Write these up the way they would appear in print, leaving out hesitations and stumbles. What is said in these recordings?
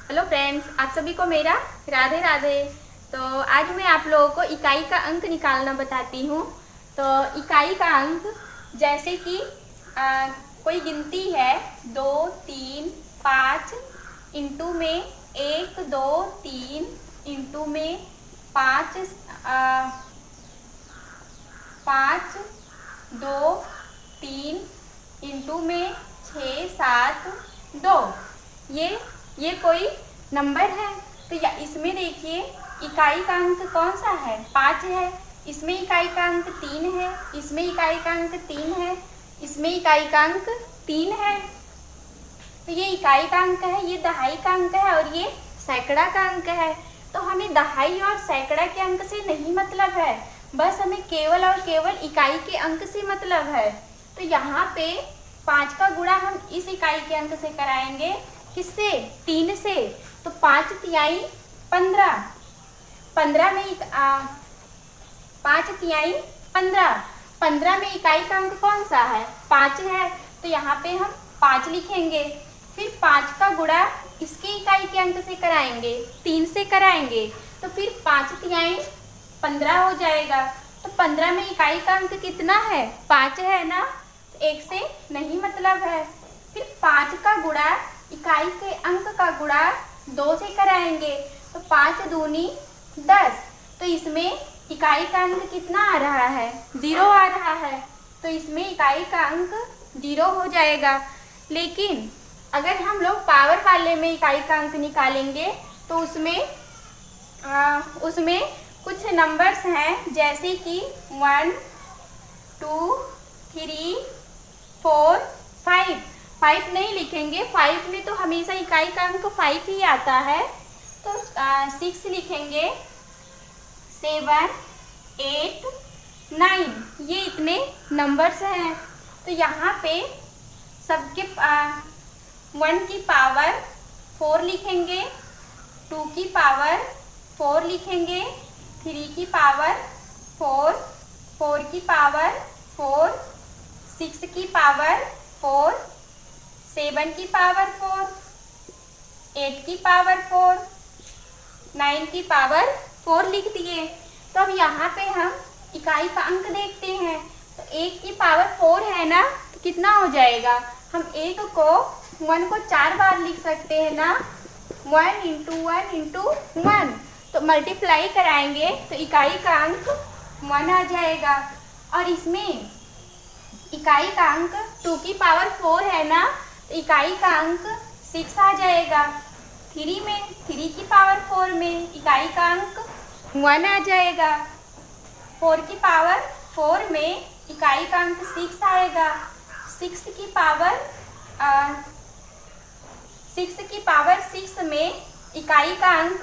Hello friends, आप सभी को मेरा राधे राधे। तो आज मैं आप लोगों को इकाई का अंक निकालना बताती हूँ। तो इकाई का अंक जैसे कि कोई गिनती है 2 3 5 इंटू में 1 2 3 इंटू में 5 5 2 3 इंटू में 6 7 2। ये कोई नंबर है। तो या इसमें देखिए इकाई का अंक कौन सा है, 5 है। इसमें इकाई का अंक 3 है, इसमें इकाई का अंक 3 है, इसमें इकाई का अंक 3 है। तो ये इकाई का अंक है, ये दहाई का अंक है और ये सैकड़ा का अंक है। तो हमें दहाई और सैकड़ा के अंक से नहीं मतलब है, बस हमें केवल और केवल इकाई के अंक से मतलब है। तो यहाँ पे 5 का गुणा हम इस इकाई के अंक से कराएंगे, किससे, 3 से। तो 5 तिहाई 15, 15 में 5 तिहाई 15, 15 में इकाई का अंक कौन सा है, 5 है। तो यहाँ पे हम 5 लिखेंगे। फिर 5 का गुणा इसके इकाई के अंक से कराएंगे, 3 से कराएंगे। तो फिर 5 तिहाई 15 हो जाएगा। तो 15 में इकाई का अंक कितना है, 5 है ना, तो 1 से नहीं मतलब है। फिर 5 का गुणा इकाई के अंक का गुणा 2 से कराएंगे। तो 5 दूनी 10। तो इसमें इकाई का अंक कितना आ रहा है, 0 आ रहा है। तो इसमें इकाई का अंक 0 हो जाएगा। लेकिन अगर हम लोग पावर वाले में इकाई का अंक निकालेंगे तो उसमें कुछ नंबर्स हैं, जैसे कि 1 2 3 4 5। 5 नहीं लिखेंगे, 5 में तो हमेशा इकाई का अंक 5 ही आता है। तो 6 लिखेंगे, 7 8 9, ये इतने नंबर्स हैं। तो यहाँ पे सबके 1 की पावर 4 लिखेंगे, 2 की पावर 4 लिखेंगे, 3 की पावर 4, 4 की पावर 4, 6 की पावर 4, 7 की पावर 4, 8 की पावर 4, 9 की पावर 4 लिख दिए। तो अब यहाँ पे हम इकाई का अंक देखते हैं। तो 1 की पावर 4 है ना, तो कितना हो जाएगा, हम 1 को 4 बार लिख सकते हैं ना, 1 इंटू 1 इंटू 1। तो मल्टीप्लाई कराएंगे तो इकाई का अंक 1 आ जाएगा। और इसमें इकाई का अंक 2 की पावर 4 है ना, तो इकाई का अंक 6 आ जाएगा। 3 की पावर 4 में इकाई का अंक 1 आ जाएगा। 4 की पावर 4 में इकाई का अंक 6 आएगा। 6 की पावर 6 में इकाई का अंक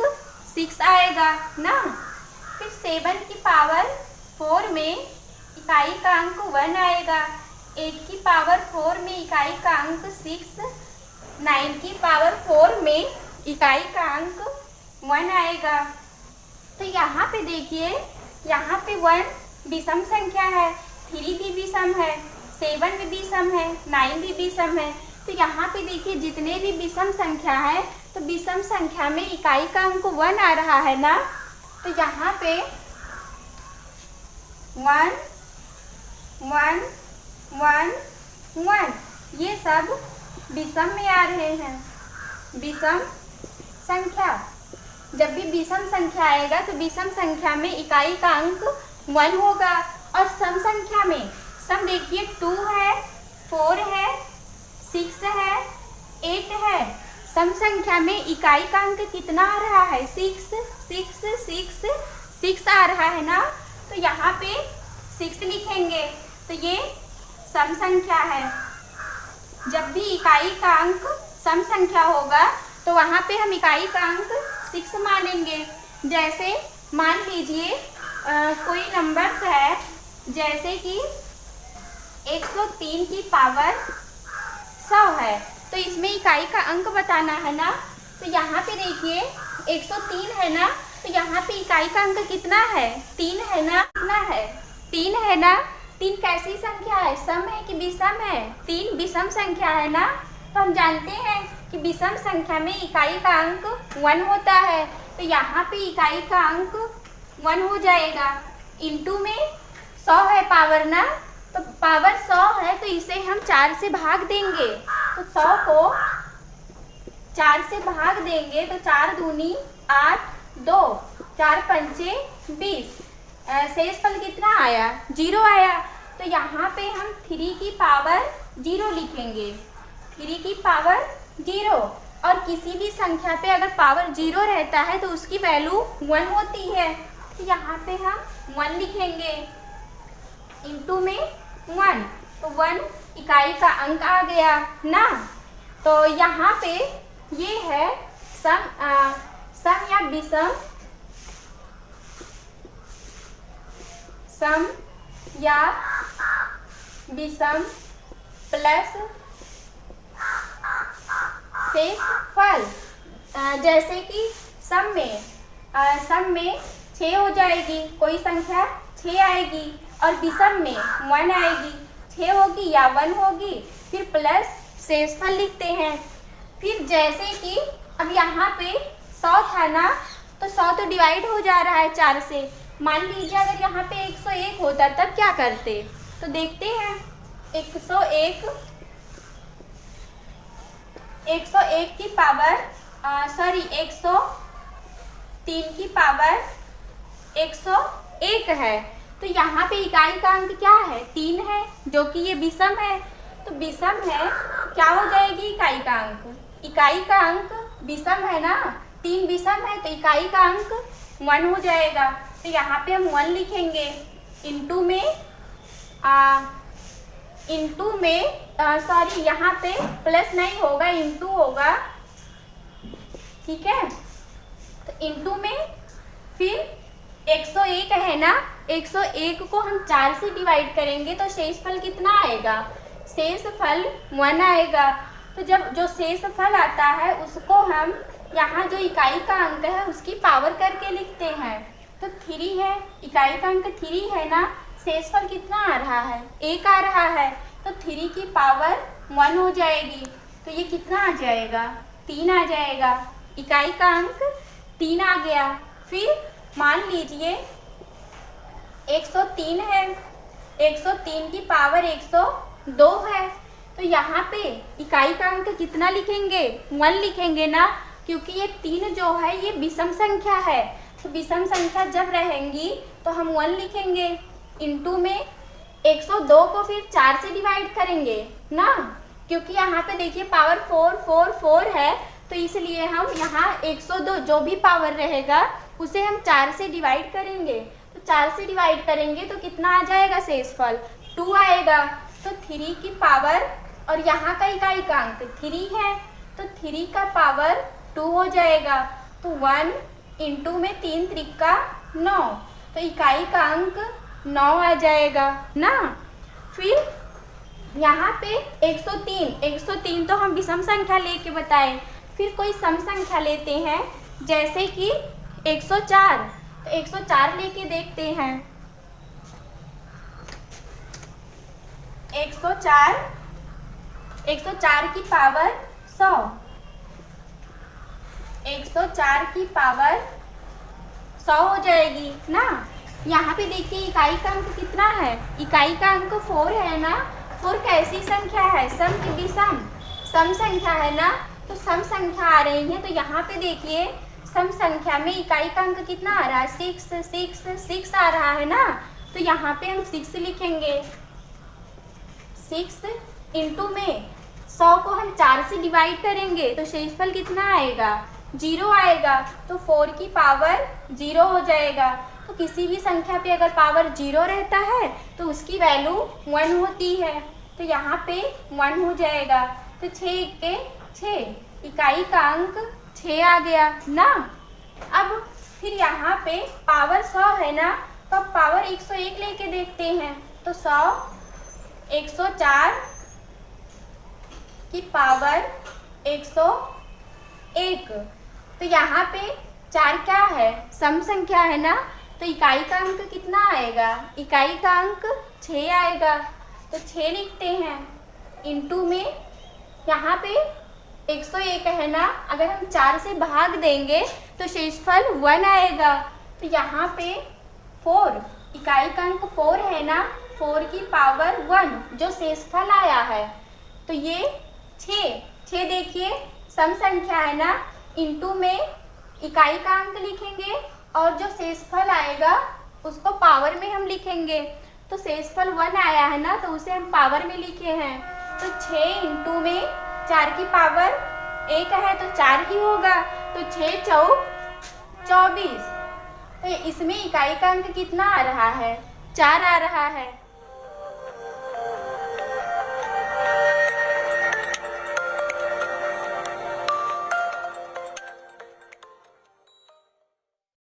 6 आएगा ना। फिर 7 की पावर 4 में इकाई का अंक 1 आएगा। 8 की पावर 4 में इकाई का अंक 6, 9 की पावर 4 में इकाई का अंक 1 आएगा। तो यहाँ पे देखिए, यहाँ पे 1 विषम संख्या है, 3 भी विषम है, 7 भी विषम है, 9 भी विषम है। तो यहाँ पे देखिए जितने भी विषम संख्या है, तो विषम संख्या में इकाई का अंक 1 आ रहा है ना। तो यहाँ पे 1 1 1 1, ये सब विषम में आ रहे हैं। विषम संख्या, जब भी विषम संख्या आएगा तो विषम संख्या में इकाई का अंक 1 होगा। और सम संख्या में, सम देखिए 2 है, 4 है, 6 है, 8 है। सम संख्या में इकाई का अंक कितना आ रहा है, 6 6 6 6 आ रहा है ना। तो यहाँ पे 6 लिखेंगे। तो ये सम संख्या है। जब भी इकाई का अंक सम संख्या होगा तो वहाँ पे हम इकाई का अंक 6 मानेंगे। जैसे मान लीजिए कोई नंबर्स है, जैसे कि 103 की पावर 100 है, तो इसमें इकाई का अंक बताना है ना। तो यहाँ पे देखिए 103 है ना, तो यहाँ पे इकाई का अंक कितना है, 3 है ना, कितना है, 3 है ना। 3 कैसी संख्या है, सम है कि विषम है, 3 विषम संख्या है ना। तो हम जानते हैं कि विषम संख्या में इकाई का अंक 1 होता है, तो यहाँ पे इकाई का अंक 1 हो जाएगा। इंटू में 100 है पावर ना, तो पावर 100 है तो इसे हम 4 से भाग देंगे। तो 100 को 4 से भाग देंगे तो 4 दूनी 8, 2, 4 पंचे 20। शेषफल कितना आया? 0 आया। तो यहाँ पे हम 3 की पावर 0 लिखेंगे, 3 की पावर 0। और किसी भी संख्या पे अगर पावर 0 रहता है तो उसकी वैल्यू 1 होती है, तो यहाँ पे हम 1 लिखेंगे। इंटू में 1, तो 1 इकाई का अंक आ गया ना। तो यहाँ पे ये है सम या विषम, सम या विषम प्लस शेषफल। जैसे कि सम में 6 हो जाएगी, कोई संख्या 6 आएगी, और विषम में 1 आएगी, 6 होगी या 1 होगी, फिर प्लस शेषफल लिखते हैं। फिर जैसे कि अब यहाँ पे 100 था ना, तो 100 तो डिवाइड हो जा रहा है 4 से। मान लीजिए अगर यहाँ पे 101 होता तब क्या करते, तो देखते हैं। 101 की पावर 103 की पावर 101 है, तो यहाँ पे इकाई का अंक क्या है? 3 है, जो कि ये विषम है। तो विषम है, क्या हो जाएगी इकाई का अंक? इकाई का अंक विषम है ना, 3 विषम है, तो इकाई का अंक 1 हो जाएगा। तो यहाँ पे हम 1 लिखेंगे। इंटू में यहाँ पे प्लस नहीं होगा, इंटू होगा, ठीक है। तो इंटू में फिर 101 है ना, 101 को हम 4 से डिवाइड करेंगे तो शेषफल कितना आएगा? शेषफल 1 आएगा। तो जब जो शेषफल आता है उसको हम यहाँ जो इकाई का अंक है उसकी पावर करके लिखते हैं। तो 3 है, इकाई का अंक 3 है ना, शेषफल कितना आ रहा है? 1 आ रहा है, तो 3 की पावर 1 हो जाएगी। तो ये कितना आ जाएगा? 3 आ जाएगा। इकाई का अंक 3 आ गया। फिर मान लीजिए 103 है, 103 की पावर 102 है, तो यहाँ पे इकाई का अंक कितना लिखेंगे? 1 लिखेंगे ना, क्योंकि ये 3 जो है ये विषम संख्या है। तो विषम संख्या जब रहेंगी तो हम 1 लिखेंगे। इंटू में 102 को फिर 4 से डिवाइड करेंगे ना, क्योंकि यहाँ पे देखिए पावर 4 4 4 है, तो इसलिए हम यहाँ 102 जो भी पावर रहेगा उसे हम 4 से डिवाइड करेंगे। तो 4 से डिवाइड करेंगे तो कितना आ जाएगा? शेषफल 2 आएगा। तो 3 की पावर, और यहाँ का इकाई का अंक 3 है, तो 3 का पावर 2 हो जाएगा। तो 1 इंटू में 3 त्रिका 9, तो इकाई का अंक 9 आ जाएगा ना। फिर यहाँ पे 103 तो हम विषम संख्या लेके बताए। फिर कोई सम संख्या लेते हैं, जैसे कि 104, तो 104 लेके देखते हैं। 104 की पावर 100, 104 की पावर 100 हो जाएगी ना। यहाँ पे देखिए इकाई का अंक कितना है? इकाई का अंक 4 है ना। 4 कैसी संख्या है? सम की विषम सम संख्या है ना, तो सम संख्या आ रही है। तो यहाँ पे देखिए सम संख्या में इकाई का अंक कितना आ रहा है? 6 आ रहा है ना, तो यहाँ पे हम 6 लिखेंगे। 6 इंटू में 100 को हम 4 से डिवाइड करेंगे तो शेषफल कितना आएगा? 0 आएगा। तो 4 की पावर 0 हो जाएगा। तो किसी भी संख्या पे अगर पावर 0 रहता है तो उसकी वैल्यू 1 होती है, तो यहाँ पे 1 हो जाएगा। तो 6 के 6, इकाई का अंक 6 आ गया ना। अब फिर यहाँ पे पावर 100 है ना, तो अब पावर 101 लेके देखते हैं। तो 104 की पावर 101, तो यहाँ पे 4 क्या है? सम संख्या है ना, तो इकाई का अंक कितना आएगा? इकाई का अंक 6 आएगा। तो 6 लिखते हैं। इंटू में यहाँ पे 101 है ना, अगर हम 4 से भाग देंगे तो शेषफल 1 आएगा। तो यहाँ पे 4 इकाई का अंक 4 है ना, 4 की पावर 1 जो शेषफल आया है। तो ये 6 देखिए सम संख्या है ना, इंटू में इकाई का अंक लिखेंगे और जो शेषफल आएगा उसको पावर में हम लिखेंगे। तो शेषफल 1 आया है ना, तो उसे हम पावर में लिखे हैं। तो 6 इंटू में 4 की पावर 1 है तो 4 ही होगा। तो 6 चौक 24। तो इसमें इकाई का अंक कितना आ रहा है? 4 आ रहा है।